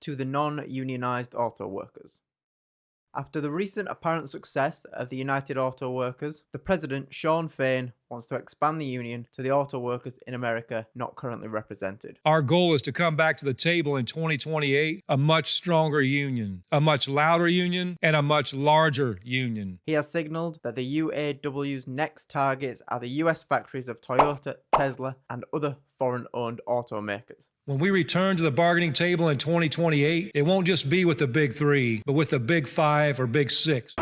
to the non-unionized auto workers. After the recent apparent success of the United Auto Workers, the president, Sean Fain, wants to expand the union to the auto workers in America not currently represented. Our goal is to come back to the table in 2028 a much stronger union, a much louder union, and a much larger union. He has signaled that the UAW's next targets are the US factories of Toyota, Tesla, and other foreign-owned automakers. When we return to the bargaining table in 2028, it won't just be with the big three, but with the big five or big six.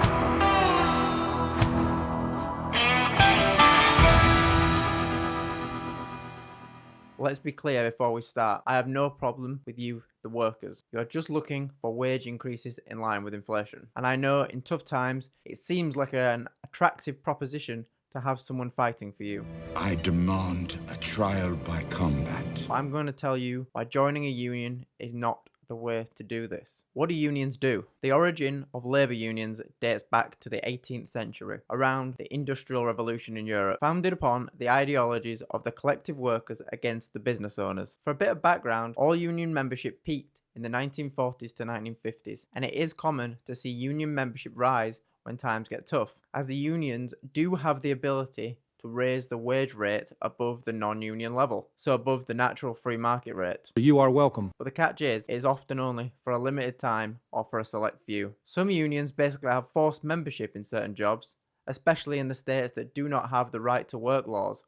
Let's be clear before we start. I have no problem with you, the workers. You are just looking for wage increases in line with inflation. And I know in tough times, it seems like an attractive proposition to have someone fighting for you. I demand a trial by combat. But I'm going to tell you why joining a union is not the way to do this. What do unions do? The origin of labour unions dates back to the 18th century, around the Industrial Revolution in Europe, founded upon the ideologies of the collective workers against the business owners. For a bit of background, all union membership peaked in the 1940s to 1950s, and it is common to see union membership rise when times get tough, as the unions do have the ability to raise the wage rate above the non-union level, so above the natural free market rate. You are welcome. But the catch is, it is often only for a limited time or for a select few. Some unions basically have forced membership in certain jobs, especially in the states that do not have the right to work laws,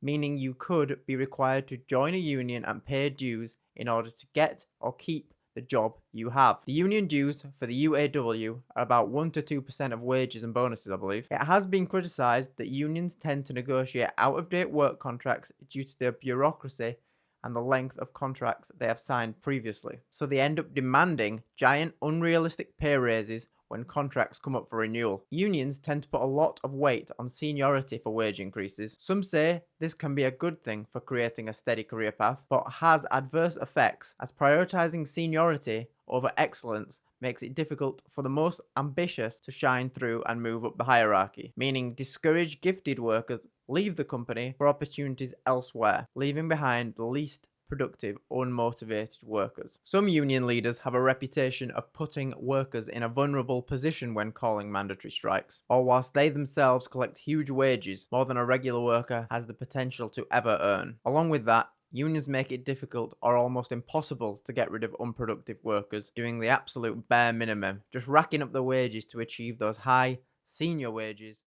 meaning you could be required to join a union and pay dues in order to get or keep the job you have. The union dues for the UAW are about 1 to 2% of wages and bonuses, I believe. It has been criticised that unions tend to negotiate out-of-date work contracts due to their bureaucracy and the length of contracts they have signed previously. So they end up demanding giant unrealistic pay raises when contracts come up for renewal. Unions tend to put a lot of weight on seniority for wage increases. Some say this can be a good thing for creating a steady career path, but has adverse effects, as prioritizing seniority over excellence makes it difficult for the most ambitious to shine through and move up the hierarchy, meaning discouraged gifted workers leave the company for opportunities elsewhere, leaving behind the least productive, unmotivated workers. Some union leaders have a reputation of putting workers in a vulnerable position when calling mandatory strikes, or whilst they themselves collect huge wages, more than a regular worker has the potential to ever earn. Along with that, unions make it difficult or almost impossible to get rid of unproductive workers doing the absolute bare minimum, just racking up the wages to achieve those high senior wages.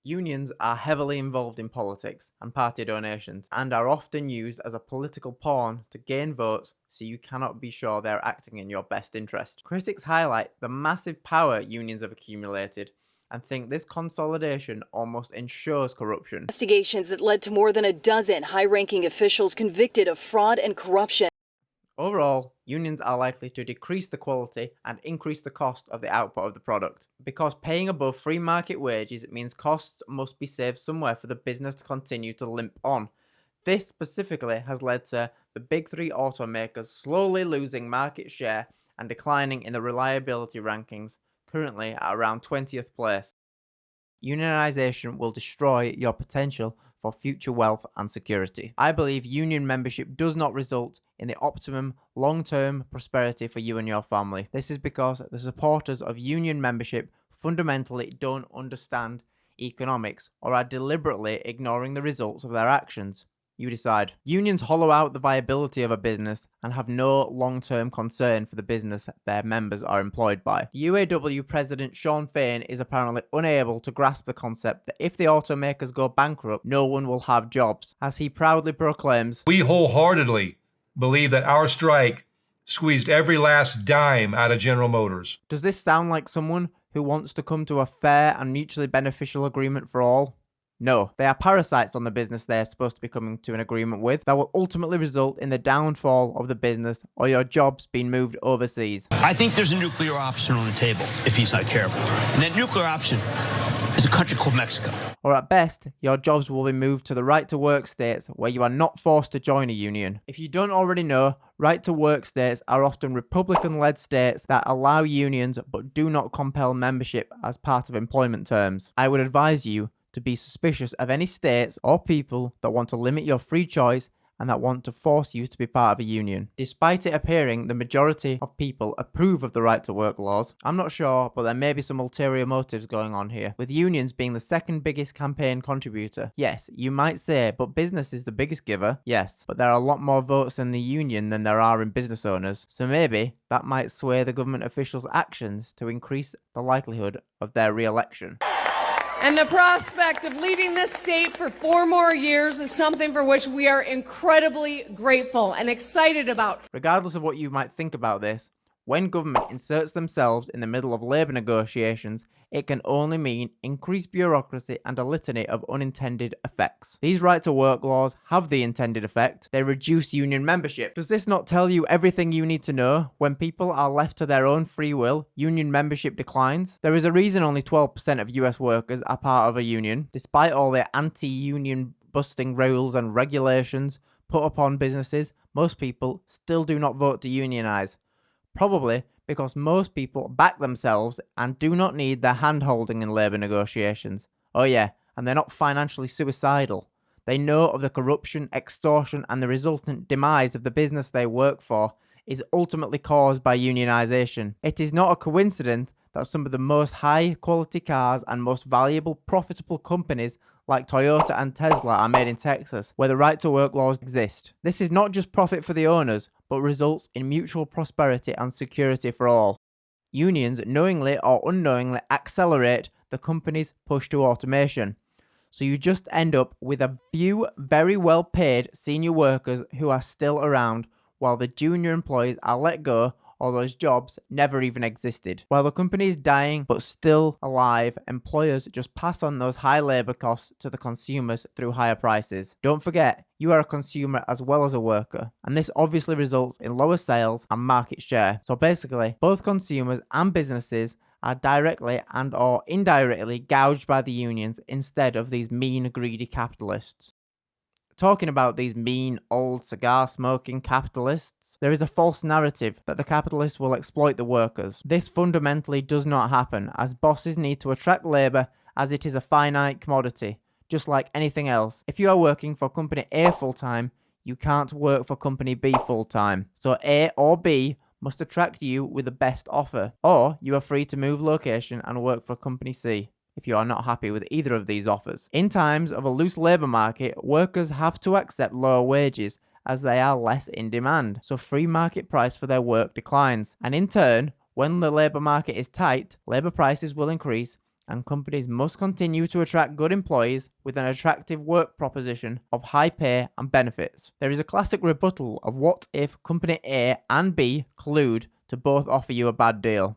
Unions are heavily involved in politics and party donations, and are often used as a political pawn to gain votes, so you cannot be sure they're acting in your best interest. Critics highlight the massive power unions have accumulated and think this consolidation almost ensures corruption. Investigations that led to more than a dozen high-ranking officials convicted of fraud and corruption. Overall, unions are likely to decrease the quality and increase the cost of the output of the product. Because paying above free market wages means costs must be saved somewhere for the business to continue to limp on. This specifically has led to the big three automakers slowly losing market share and declining in the reliability rankings, currently at around 20th place. Unionization will destroy your potential for future wealth and security. I believe union membership does not result in the optimum long-term prosperity for you and your family. This is because the supporters of union membership fundamentally don't understand economics or are deliberately ignoring the results of their actions. You decide. Unions hollow out the viability of a business and have no long-term concern for the business their members are employed by. The UAW president Sean Fain is apparently unable to grasp the concept that if the automakers go bankrupt, no one will have jobs. As he proudly proclaims, We wholeheartedly believe that our strike squeezed every last dime out of General Motors. Does this sound like someone who wants to come to a fair and mutually beneficial agreement for all? No, they are parasites on the business they are supposed to be coming to an agreement with that will ultimately result in the downfall of the business or your jobs being moved overseas. I think there's a nuclear option on the table if he's not careful. And that nuclear option is a country called Mexico. Or at best, your jobs will be moved to the right-to-work states where you are not forced to join a union. If you don't already know, right-to-work states are often Republican-led states that allow unions but do not compel membership as part of employment terms. I would advise you to be suspicious of any states or people that want to limit your free choice and that want to force you to be part of a union. Despite it appearing the majority of people approve of the right to work laws, I'm not sure, but there may be some ulterior motives going on here, with unions being the second biggest campaign contributor. Yes, you might say, but business is the biggest giver. Yes, but there are a lot more votes in the union than there are in business owners, so maybe that might sway the government officials' actions to increase the likelihood of their re-election. And the prospect of leading this state for 4 more years is something for which we are incredibly grateful and excited about. Regardless of what you might think about this, when government inserts themselves in the middle of labour negotiations, it can only mean increased bureaucracy and a litany of unintended effects. These right to work laws have the intended effect. They reduce union membership. Does this not tell you everything you need to know? When people are left to their own free will, union membership declines. There is a reason only 12% of US workers are part of a union, despite all the anti-union busting rules and regulations put upon businesses. Most people still do not vote to unionize. Probably because most people back themselves and do not need their hand-holding in labour negotiations. Oh yeah, and they're not financially suicidal. They know of the corruption, extortion and the resultant demise of the business they work for is ultimately caused by unionisation. It is not a coincidence that some of the most high-quality cars and most valuable, profitable companies like Toyota and Tesla are made in Texas, where the right to work laws exist. This is not just profit for the owners, but results in mutual prosperity and security for all. Unions knowingly or unknowingly accelerate the company's push to automation. So you just end up with a few very well paid senior workers who are still around, while the junior employees are let go or those jobs never even existed. While the company is dying but still alive, employers just pass on those high labour costs to the consumers through higher prices. Don't forget, you are a consumer as well as a worker, and this obviously results in lower sales and market share. So basically, both consumers and businesses are directly and or indirectly gouged by the unions instead of these mean, greedy capitalists. Talking about these mean, old, cigar-smoking capitalists, there is a false narrative that the capitalists will exploit the workers. This fundamentally does not happen, as bosses need to attract labour as it is a finite commodity, just like anything else. If you are working for company A full-time, you can't work for company B full-time. So A or B must attract you with the best offer, or you are free to move location and work for company C if you are not happy with either of these offers. In times of a loose labour market, workers have to accept lower wages as they are less in demand, so free market price for their work declines. And in turn, when the labour market is tight, labour prices will increase and companies must continue to attract good employees with an attractive work proposition of high pay and benefits. There is a classic rebuttal of what if company A and B collude to both offer you a bad deal.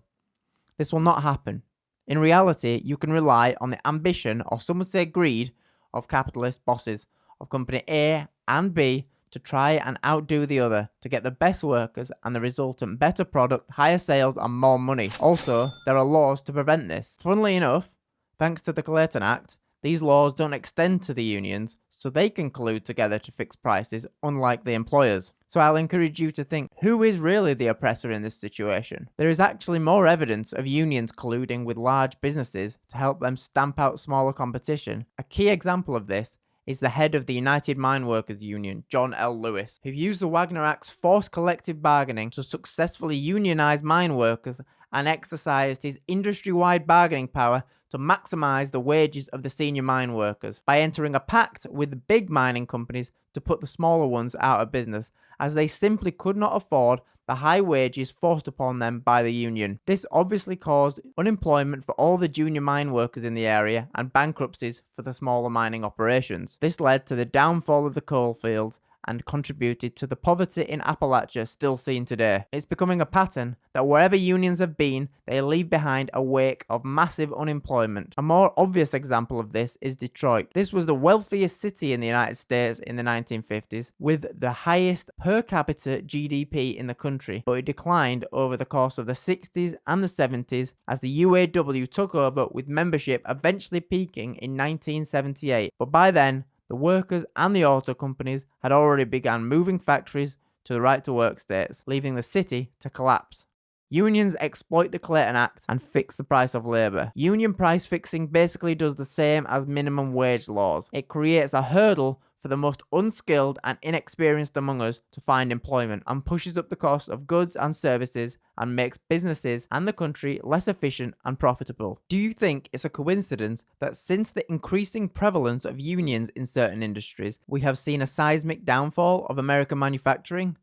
This will not happen. In reality, you can rely on the ambition, or some would say greed, of capitalist bosses of company A and B to try and outdo the other to get the best workers and the resultant better product, higher sales and more money. Also, there are laws to prevent this. Funnily enough, thanks to the Clayton Act, these laws don't extend to the unions, so they can collude together to fix prices, unlike the employers. So I'll encourage you to think, who is really the oppressor in this situation? There is actually more evidence of unions colluding with large businesses to help them stamp out smaller competition. A key example of this is the head of the United Mine Workers Union, John L. Lewis, who used the Wagner Act's forced collective bargaining to successfully unionize mine workers and exercised his industry-wide bargaining power to maximize the wages of the senior mine workers by entering a pact with the big mining companies to put the smaller ones out of business, as they simply could not afford the high wages forced upon them by the union. This obviously caused unemployment for all the junior mine workers in the area and bankruptcies for the smaller mining operations. This led to the downfall of the coal fields and contributed to the poverty in Appalachia still seen today. It's becoming a pattern that wherever unions have been, they leave behind a wake of massive unemployment. A more obvious example of this is Detroit. This was the wealthiest city in the United States in the 1950s, with the highest per capita GDP in the country, but it declined over the course of the 60s and the 70s as the UAW took over, with membership eventually peaking in 1978. But by then, the workers and the auto companies had already begun moving factories to the right to work states, leaving the city to collapse. Unions exploit the Clayton Act and fix the price of labour. Union price fixing basically does the same as minimum wage laws. It creates a hurdle for the most unskilled and inexperienced among us to find employment, and pushes up the cost of goods and services and makes businesses and the country less efficient and profitable. Do you think it's a coincidence that since the increasing prevalence of unions in certain industries, we have seen a seismic downfall of American manufacturing?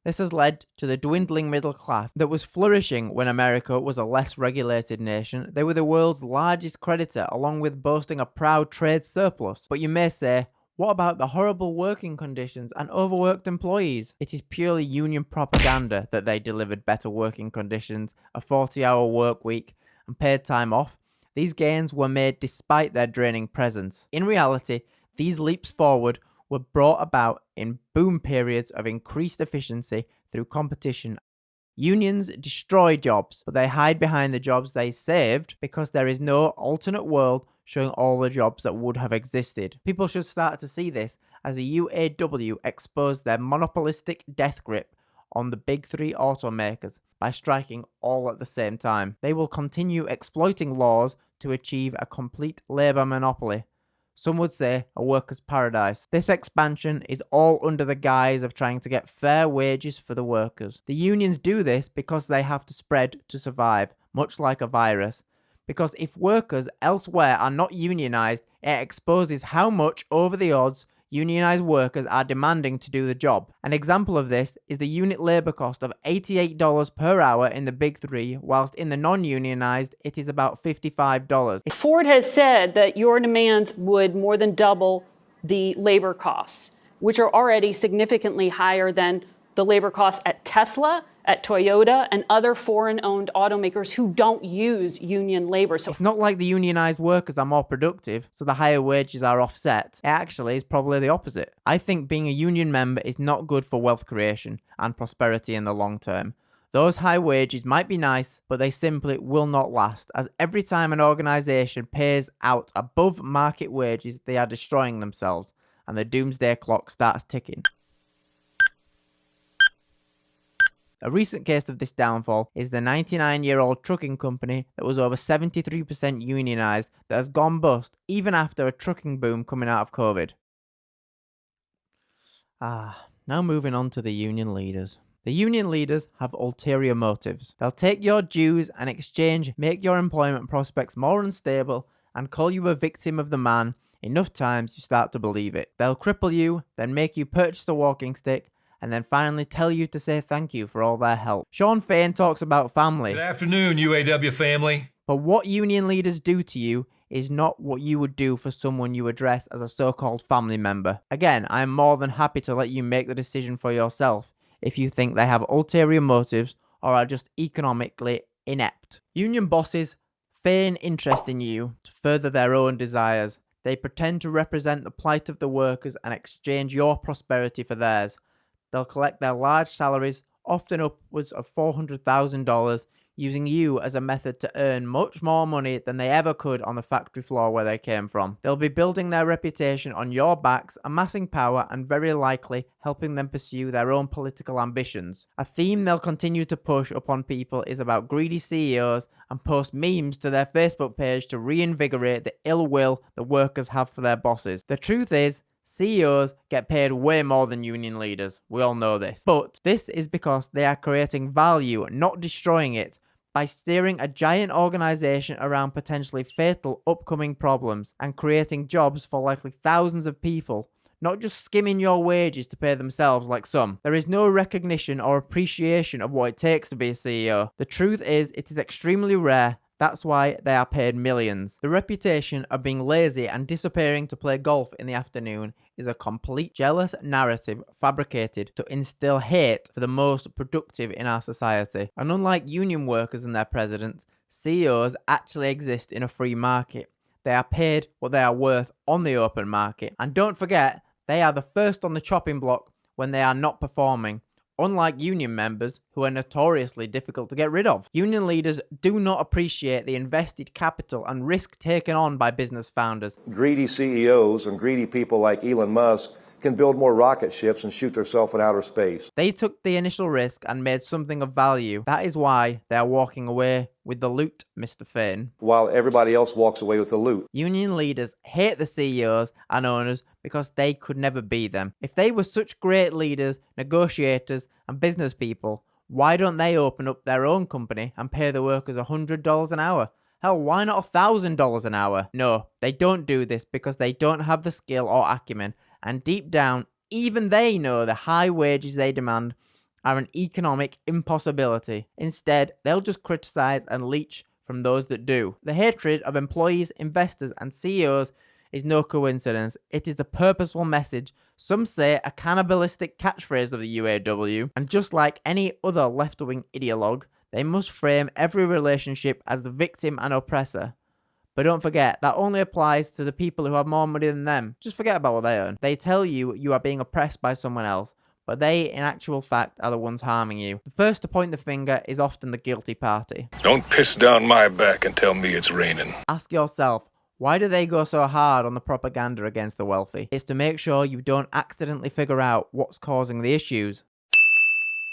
This has led to the dwindling middle class that was flourishing when America was a less regulated nation. They were the world's largest creditor, along with boasting a proud trade surplus. But you may say, what about the horrible working conditions and overworked employees? It is purely union propaganda that they delivered better working conditions, a 40-hour work week, and paid time off. These gains were made despite their draining presence. In reality, these leaps forward were brought about in boom periods of increased efficiency through competition. Unions destroy jobs, but they hide behind the jobs they saved because there is no alternate world showing all the jobs that would have existed. People should start to see this as the UAW exposed their monopolistic death grip on the big three automakers by striking all at the same time. They will continue exploiting laws to achieve a complete labour monopoly. Some would say a workers' paradise. This expansion is all under the guise of trying to get fair wages for the workers. The unions do this because they have to spread to survive, much like a virus. Because if workers elsewhere are not unionized, it exposes how much over the odds unionized workers are demanding to do the job. An example of this is the unit labor cost of $88 per hour in the big three, whilst in the non-unionized it is about $55. Ford has said that your demands would more than double the labor costs, which are already significantly higher than the labor costs at Tesla, at Toyota, and other foreign-owned automakers who don't use union labor. So it's not like the unionized workers are more productive, so the higher wages are offset. It actually is probably the opposite. I think being a union member is not good for wealth creation and prosperity in the long term. Those high wages might be nice, but they simply will not last, as every time an organization pays out above market wages, they are destroying themselves, and the doomsday clock starts ticking. A recent case of this downfall is the 99-year-old trucking company that was over 73% unionized that has gone bust even after a trucking boom coming out of COVID. Now moving on to the union leaders. The union leaders have ulterior motives. They'll take your dues and exchange make your employment prospects more unstable and call you a victim of the man enough times you start to believe it. They'll cripple you, then make you purchase a walking stick, and then finally tell you to say thank you for all their help. Sean Fain talks about family. Good afternoon, UAW family. But what union leaders do to you is not what you would do for someone you address as a so-called family member. Again, I am more than happy to let you make the decision for yourself if you think they have ulterior motives or are just economically inept. Union bosses feign interest in you to further their own desires. They pretend to represent the plight of the workers and exchange your prosperity for theirs. They'll collect their large salaries, often upwards of $400,000, using you as a method to earn much more money than they ever could on the factory floor where they came from. They'll be building their reputation on your backs, amassing power, and very likely helping them pursue their own political ambitions. A theme they'll continue to push upon people is about greedy CEOs and post memes to their Facebook page to reinvigorate the ill will the workers have for their bosses. The truth is, CEOs get paid way more than union leaders. We all know this. But this is because they are creating value, not destroying it, by steering a giant organization around potentially fatal upcoming problems and creating jobs for likely thousands of people, not just skimming your wages to pay themselves like some. There is no recognition or appreciation of what it takes to be a CEO. The truth is, it is extremely rare. That's why they are paid millions. The reputation of being lazy and disappearing to play golf in the afternoon is a complete jealous narrative fabricated to instill hate for the most productive in our society. And unlike union workers and their presidents, CEOs actually exist in a free market. They are paid what they are worth on the open market. And don't forget, they are the first on the chopping block when they are not performing. Unlike union members, who are notoriously difficult to get rid of. Union leaders do not appreciate the invested capital and risk taken on by business founders. Greedy CEOs and greedy people like Elon Musk can build more rocket ships and shoot themselves in outer space. They took the initial risk and made something of value. That is why they are walking away with the loot, Mr. Finn. While everybody else walks away with the loot. Union leaders hate the CEOs and owners because they could never be them. If they were such great leaders, negotiators, and business people, why don't they open up their own company and pay the workers $100 an hour? Hell, why not $1,000 an hour? No, they don't do this because they don't have the skill or acumen, and deep down, even they know the high wages they demand are an economic impossibility. Instead, they'll just criticize and leech from those that do. The hatred of employees, investors, and CEOs is no coincidence. It is a purposeful message, some say a cannibalistic catchphrase of the UAW, and just like any other left-wing ideologue, they must frame every relationship as the victim and oppressor. But don't forget, that only applies to the people who have more money than them. Just forget about what they earn. They tell you you are being oppressed by someone else, but they, in actual fact, are the ones harming you. The first to point the finger is often the guilty party. Don't piss down my back and tell me it's raining. Ask yourself, why do they go so hard on the propaganda against the wealthy? It's to make sure you don't accidentally figure out what's causing the issues.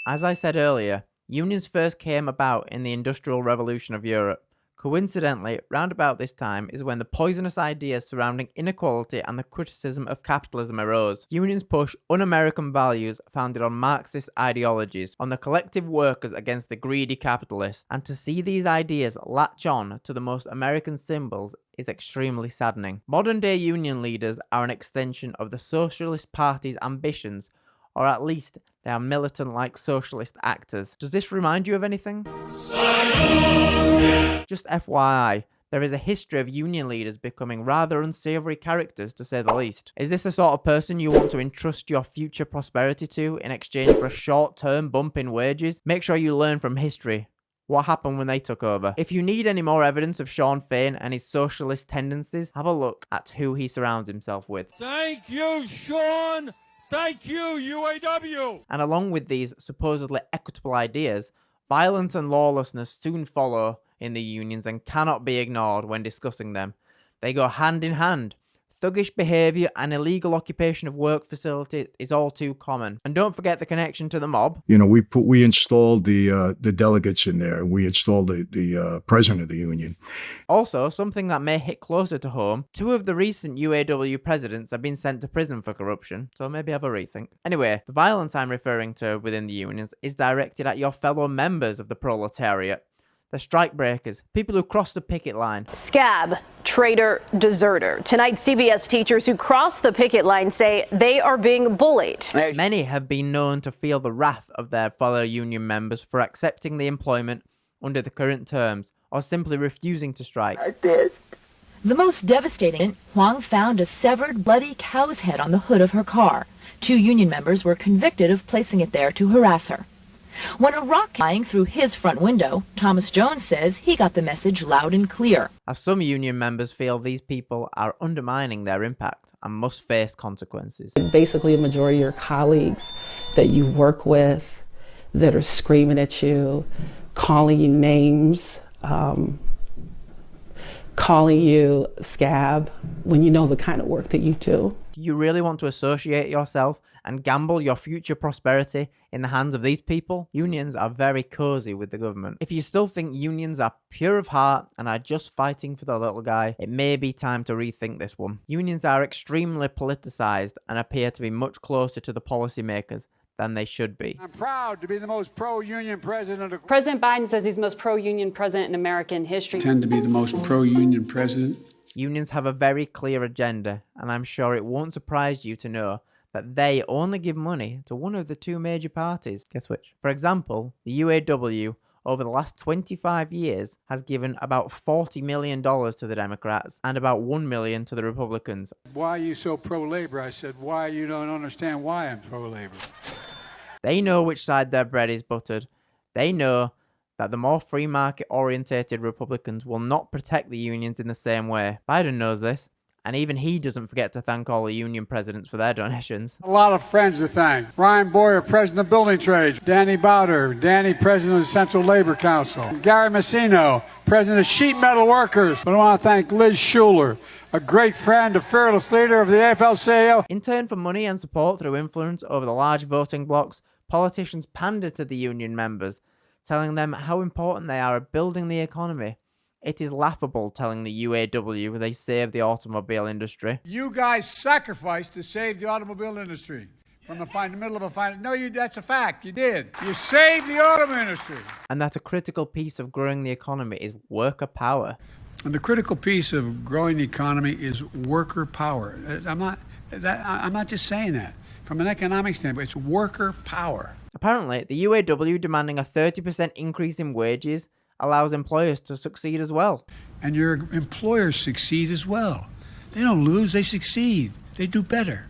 As I said earlier, unions first came about in the Industrial Revolution of Europe. Coincidentally, round about this time is when the poisonous ideas surrounding inequality and the criticism of capitalism arose. Unions push un-American values founded on Marxist ideologies, on the collective workers against the greedy capitalists, and to see these ideas latch on to the most American symbols is extremely saddening. Modern-day union leaders are an extension of the Socialist Party's ambitions, or at least they are militant-like socialist actors. Does this remind you of anything? Just FYI, there is a history of union leaders becoming rather unsavory characters, to say the least. Is this the sort of person you want to entrust your future prosperity to in exchange for a short-term bump in wages? Make sure you learn from history. What happened when they took over? If you need any more evidence of Sean Fain and his socialist tendencies, have a look at who he surrounds himself with. Thank you, Sean! Thank you, UAW! And along with these supposedly equitable ideas, violence and lawlessness soon follow in the unions and cannot be ignored when discussing them. They go hand in hand. Thuggish behaviour and illegal occupation of work facilities is all too common. And don't forget the connection to the mob. You know, we installed the delegates in there. We installed the president of the union. Also, something that may hit closer to home, 2 of the recent UAW presidents have been sent to prison for corruption, so maybe have a rethink. Anyway, the violence I'm referring to within the unions is directed at your fellow members of the proletariat. The strikebreakers, people who cross the picket line. Scab, traitor, deserter. Tonight, CBS teachers who crossed the picket line say they are being bullied. Many have been known to feel the wrath of their fellow union members for accepting the employment under the current terms or simply refusing to strike. The most devastating, Huang found a severed, bloody cow's head on the hood of her car. 2 union members were convicted of placing it there to harass her. When a rock flying through his front window, Thomas Jones says he got the message loud and clear. As some union members feel these people are undermining their impact and must face consequences. Basically, a majority of your colleagues that you work with that are screaming at you, calling you names, calling you scab, when you know the kind of work that you do. Do you really want to associate yourself and gamble your future prosperity in the hands of these people? Unions are very cozy with the government. If you still think unions are pure of heart and are just fighting for the little guy, it may be time to rethink this one. Unions are extremely politicized and appear to be much closer to the policymakers than they should be. I'm proud to be the most pro-union president. President Biden says he's the most pro-union president in American history. Tend to be the most pro-union president. Unions have a very clear agenda, and I'm sure it won't surprise you to know that they only give money to one of the 2 major parties. Guess which? For example, the UAW over the last 25 years has given about $40 million to the Democrats and about $1 million to the Republicans. Why are you so pro-labor? I said, why you don't understand why I'm pro-labor. They know which side their bread is buttered. They know that the more free market orientated Republicans will not protect the unions in the same way. Biden knows this, And even he doesn't forget to thank all the union presidents for their donations. A lot of friends to thank. Ryan Boyer, President of Building Trades. Danny Bowder, Danny, President of the Central Labor Council. Gary Messino, President of Sheet Metal Workers. But I want to thank Liz Schuler, a great friend, a fearless leader of the AFL-CIO. In turn for money and support through influence over the large voting blocks, politicians pander to the union members, telling them how important they are at building the economy. It is laughable telling the UAW they saved the automobile industry. You guys sacrificed to save the automobile industry from the middle of a fight. No, that's a fact. You did. You saved the auto industry. And that a critical piece of growing the economy is worker power. And the critical piece of growing the economy is worker power. I'm not just saying that. From an economic standpoint, it's worker power. Apparently, the UAW demanding a 30% increase in wages allows employers to succeed as well. And your employers succeed as well. They don't lose, they succeed. They do better.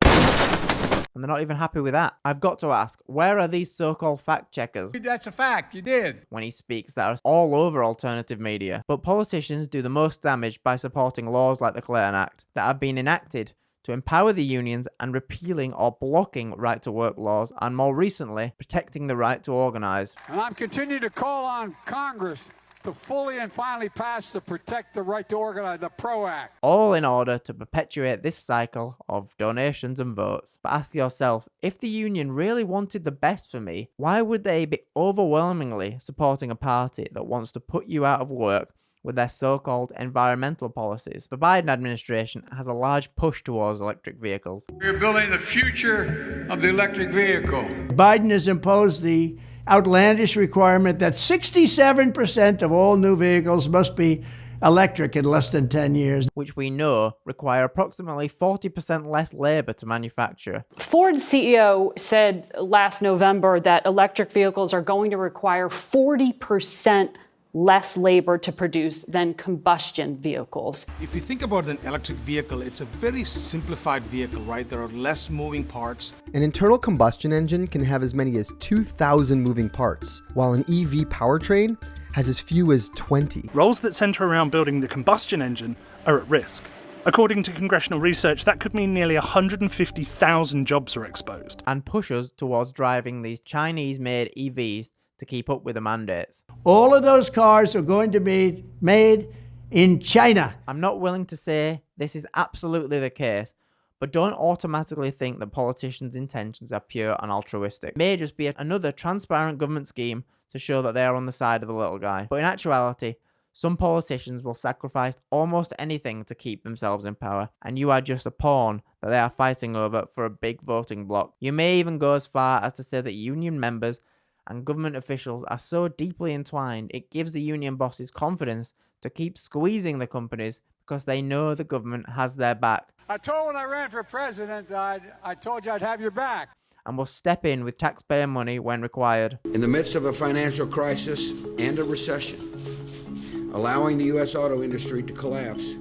And they're not even happy with that. I've got to ask, where are these so-called fact checkers? That's a fact, you did. When he speaks that are all over alternative media. But politicians do the most damage by supporting laws like the Clayton Act that have been enacted to empower the unions and repealing or blocking right-to-work laws, and more recently, protecting the right to organize. And I'm continuing to call on Congress to fully and finally pass the Protect the Right to Organize, the PRO Act. All in order to perpetuate this cycle of donations and votes. But ask yourself, if the union really wanted the best for me, why would they be overwhelmingly supporting a party that wants to put you out of work with their so-called environmental policies? The Biden administration has a large push towards electric vehicles. We're building the future of the electric vehicle. Biden has imposed the outlandish requirement that 67% of all new vehicles must be electric in less than 10 years. Which we know require approximately 40% less labor to manufacture. Ford's CEO said last November that electric vehicles are going to require 40% less labor to produce than combustion vehicles. If you think about an electric vehicle, it's a very simplified vehicle, right? There are less moving parts. An internal combustion engine can have as many as 2,000 moving parts, while an EV powertrain has as few as 20. Roles that center around building the combustion engine are at risk. According to congressional research, that could mean nearly 150,000 jobs are exposed. And push us towards driving these Chinese-made EVs to keep up with the mandates. All of those cars are going to be made in China. I'm not willing to say this is absolutely the case, but don't automatically think that politicians' intentions are pure and altruistic. It may just be another transparent government scheme to show that they are on the side of the little guy. But in actuality, some politicians will sacrifice almost anything to keep themselves in power, and you are just a pawn that they are fighting over for a big voting bloc. You may even go as far as to say that union members and government officials are so deeply entwined, it gives the union bosses confidence to keep squeezing the companies because they know the government has their back. I told when I ran for president, I told you I'd have your back. And will step in with taxpayer money when required. In the midst of a financial crisis and a recession, allowing the U.S. auto industry to collapse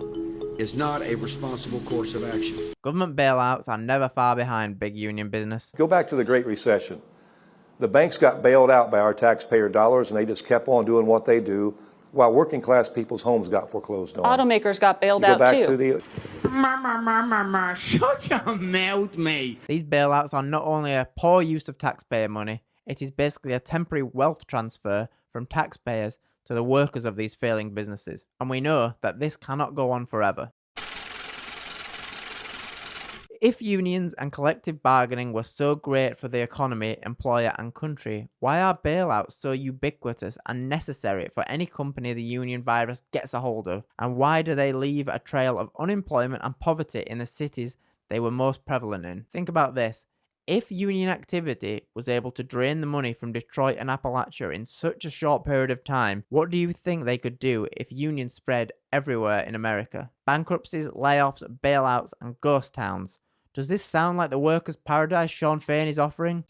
is not a responsible course of action. Government bailouts are never far behind big union business. Go back to the Great Recession. The banks got bailed out by our taxpayer dollars, and they just kept on doing what they do, while working class people's homes got foreclosed on. Automakers got bailed out too. To the Shut your mouth, mate. These bailouts are not only a poor use of taxpayer money, it is basically a temporary wealth transfer from taxpayers to the workers of these failing businesses. And we know that this cannot go on forever. If unions and collective bargaining were so great for the economy, employer and country, why are bailouts so ubiquitous and necessary for any company the union virus gets a hold of? And why do they leave a trail of unemployment and poverty in the cities they were most prevalent in? Think about this. If union activity was able to drain the money from Detroit and Appalachia in such a short period of time, what do you think they could do if unions spread everywhere in America? Bankruptcies, layoffs, bailouts, and ghost towns. Does this sound like the workers' paradise Sean Fain is offering?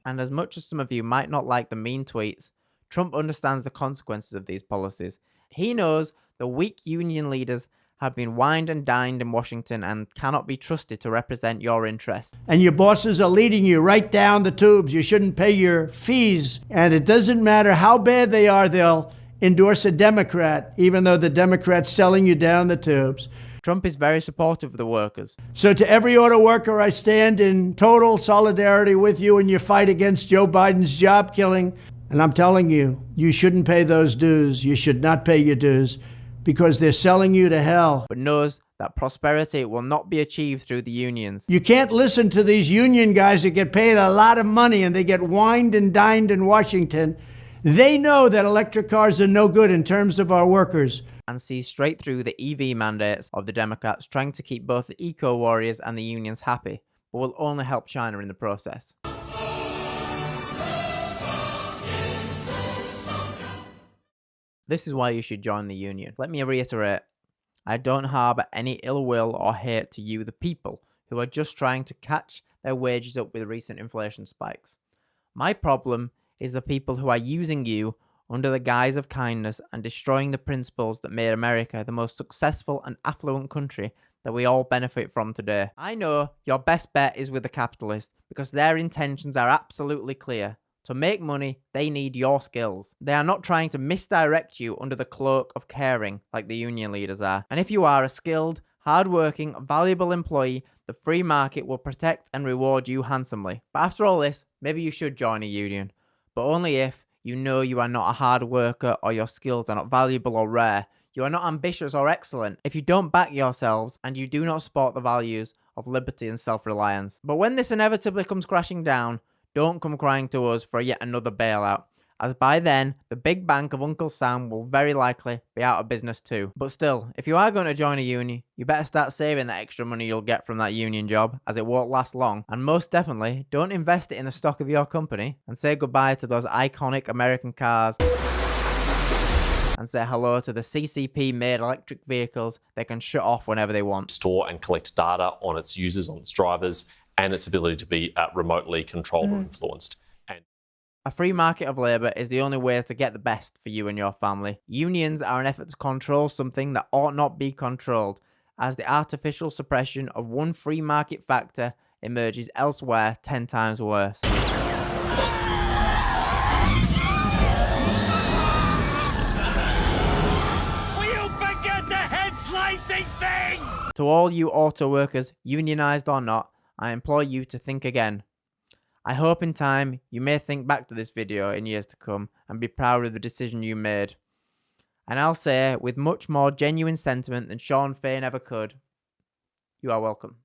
And as much as some of you might not like the mean tweets, Trump understands the consequences of these policies. He knows the weak union leaders have been wined and dined in Washington and cannot be trusted to represent your interests. And your bosses are leading you right down the tubes. You shouldn't pay your fees. And it doesn't matter how bad they are, they'll endorse a Democrat, even though the Democrat's selling you down the tubes. Trump is very supportive of the workers. So to every auto worker, I stand in total solidarity with you in your fight against Joe Biden's job killing. And I'm telling you, you shouldn't pay those dues. You should not pay your dues because they're selling you to hell. But knows that prosperity will not be achieved through the unions. You can't listen to these union guys that get paid a lot of money and they get wined and dined in Washington. They know that electric cars are no good in terms of our workers. And see straight through the EV mandates of the Democrats trying to keep both the eco-warriors and the unions happy, but will only help China in the process. This is why you should join the union. Let me reiterate, I don't harbour any ill will or hate to you, the people, who are just trying to catch their wages up with recent inflation spikes. My problem is the people who are using you under the guise of kindness and destroying the principles that made America the most successful and affluent country that we all benefit from today. I know your best bet is with the capitalists because their intentions are absolutely clear. To make money, they need your skills. They are not trying to misdirect you under the cloak of caring like the union leaders are. And if you are a skilled, hard-working, valuable employee, the free market will protect and reward you handsomely. But after all this, maybe you should join a union, but only if you know you are not a hard worker or your skills are not valuable or rare. You are not ambitious or excellent if you don't back yourselves and you do not support the values of liberty and self-reliance. But when this inevitably comes crashing down, don't come crying to us for yet another bailout, as by then, the big bank of Uncle Sam will very likely be out of business too. But still, if you are going to join a uni, you better start saving that extra money you'll get from that union job, as it won't last long. And most definitely, don't invest it in the stock of your company, and say goodbye to those iconic American cars, and say hello to the CCP-made electric vehicles they can shut off whenever they want. Store and collect data on its users, on its drivers, and its ability to be remotely controlled or influenced. A free market of labour is the only way to get the best for you and your family. Unions are an effort to control something that ought not be controlled, as the artificial suppression of one free market factor emerges elsewhere 10 times worse. Will you forget the head-slicing thing? To all you auto workers, unionised or not, I implore you to think again. I hope in time you may think back to this video in years to come and be proud of the decision you made. And I'll say, with much more genuine sentiment than Sean Fain ever could, you are welcome.